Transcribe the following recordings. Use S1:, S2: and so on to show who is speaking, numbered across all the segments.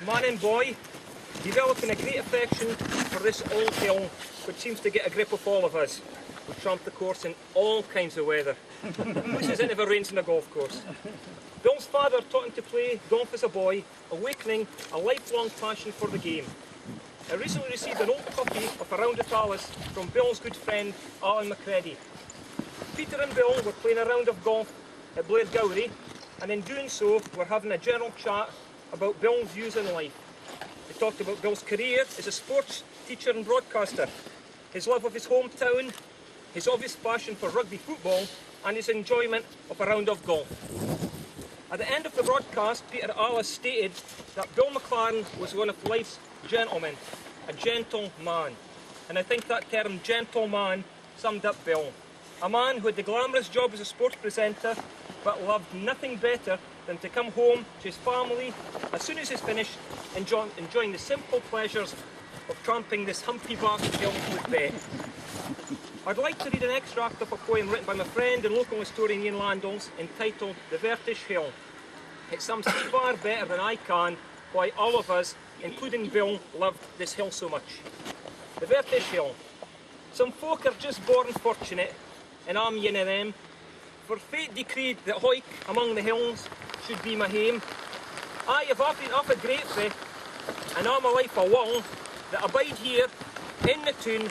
S1: man and boy, developing a great affection for this old hill, which seems to get a grip of all of us. We tramp the course in all kinds of weather. Who says it never rains on a golf course? Bill's father taught him to play golf as a boy, awakening a lifelong passion for the game. I recently received an old copy of A Round of Alice from Bill's good friend, Alan McCready. Peter and Bill were playing a round of golf at Blair Gowrie, and in doing so, we're having a general chat about Bill's views in life. They talked about Bill's career as a sports teacher and broadcaster, his love of his hometown, his obvious passion for rugby football, and his enjoyment of a round of golf. At the end of the broadcast, Peter Alice stated that Bill McLaren was one of life's gentlemen, a gentleman. And I think that term, gentleman, summed up Bill. A man who had the glamorous job as a sports presenter, but loved nothing better than to come home to his family as soon as he's finished, enjoying the simple pleasures of tramping this humpy-backed hill with Bette. I'd like to read an extract of a poem written by my friend and local historian Ian Landals, entitled The Vertish Hill. It sums far better than I can why all of us, including Bill, loved this hill so much. The Vertish Hill. Some folk are just born fortunate, and I'm yin of them. For fate decreed that Hawick among the hills should be my hame. I have often offered grateful, and all my life a wall, that abide here in the town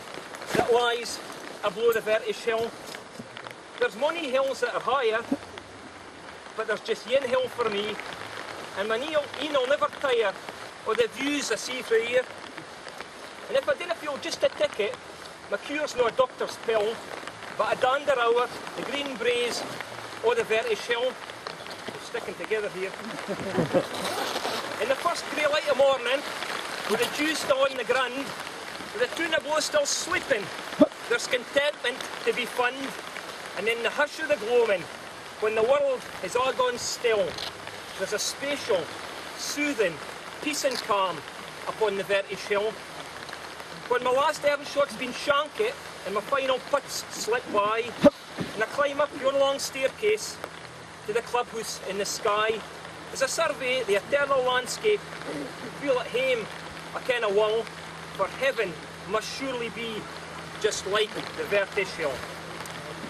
S1: that lies ablow the Vertish Hill. There's many hills that are higher, but there's just yin hill for me, and my e'll never tire of the views I see frae here. And if I didn't feel just a ticket, my cure's no a doctor's pill, but a dander hour, the green braes o' the Vertish Hill. We're sticking together here. In the first grey light of morning, with the dew still on the ground, with the tuna blow still sleeping, there's contentment to be found. And in the hush of the gloaming, when the world is all gone still, there's a spatial, soothing peace and calm upon the Vertish Hill. When my last errand shot's been shanked and my final putts slip by, and I climb up yon long staircase to the clubhouse in the sky, as I survey the eternal landscape, feel at hame a kind of will, for heaven must surely be just like the Vertish Hill.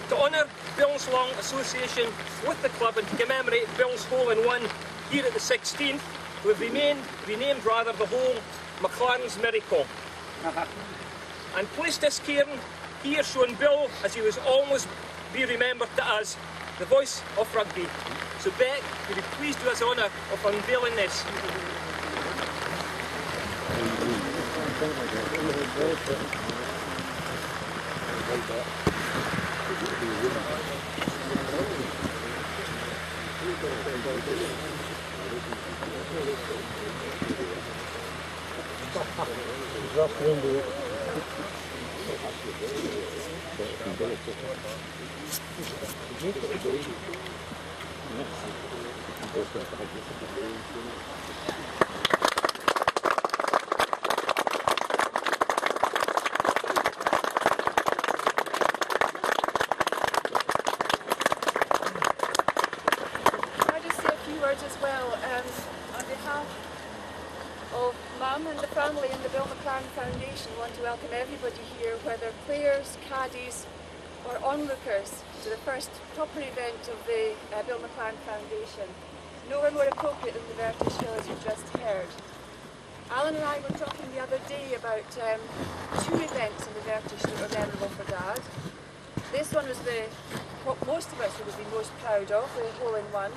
S1: To honour Bill's long association with the club and to commemorate Bill's hole-in-one here at the 16th, we've renamed the hole McLaren's Miracle. And placed this cairn here showing Bill as he was almost be remembered to us, the voice of rugby. So Bette, would you please do us the honour of unveiling this?
S2: As well, on behalf of Mum and the family and the Bill McLaren Foundation, I want to welcome everybody here, whether players, caddies or onlookers, to the first proper event of the Bill McLaren Foundation. Nowhere more appropriate than the Vertish Hill, as you've just heard. Alan and I were talking the other day about two events in the Vertish that were memorable for Dad. This one was what most of us would have been most proud of, the hole-in-one.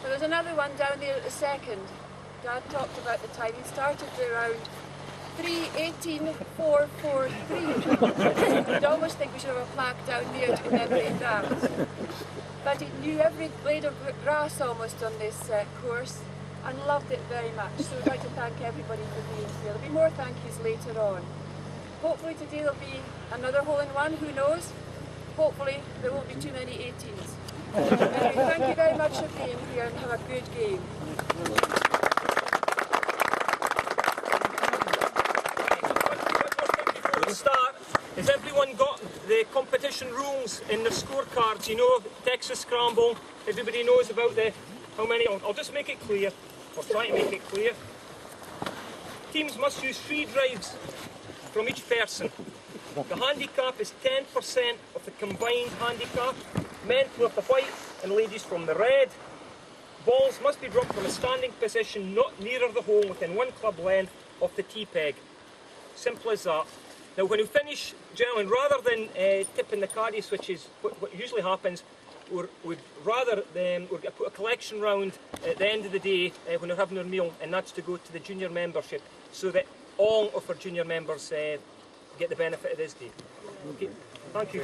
S2: But there's another one down there at the second. Dad talked about the time. He started around 3:18.443. You'd almost think we should have a plaque down there to commemorate that. But he knew every blade of grass almost on this course and loved it very much. So we'd like to thank everybody for being here. There'll be more thank yous later on. Hopefully today there'll be another hole-in-one, who knows? Hopefully there won't be too many 18s. Anyway, thank you very much for being here and have a good game.
S1: Before we start, has everyone got the competition rules in the scorecards? You know, Texas Scramble, everybody knows about how many. I'll just make it clear. I'll try to make it clear. teams must use 3 drives from each person. The handicap is 10% of the combined handicap. Men play off the white and ladies from the red. Balls must be dropped from a standing position not nearer the hole within 1 club length of the tee peg. Simple as that. Now when we finish, gentlemen, rather than tipping the caddies, which is what usually happens, we'd rather we'd put a collection round at the end of the day when we're having our meal, and that's to go to the junior membership, so that all of our junior members get the benefit of this day. Okay, thank you.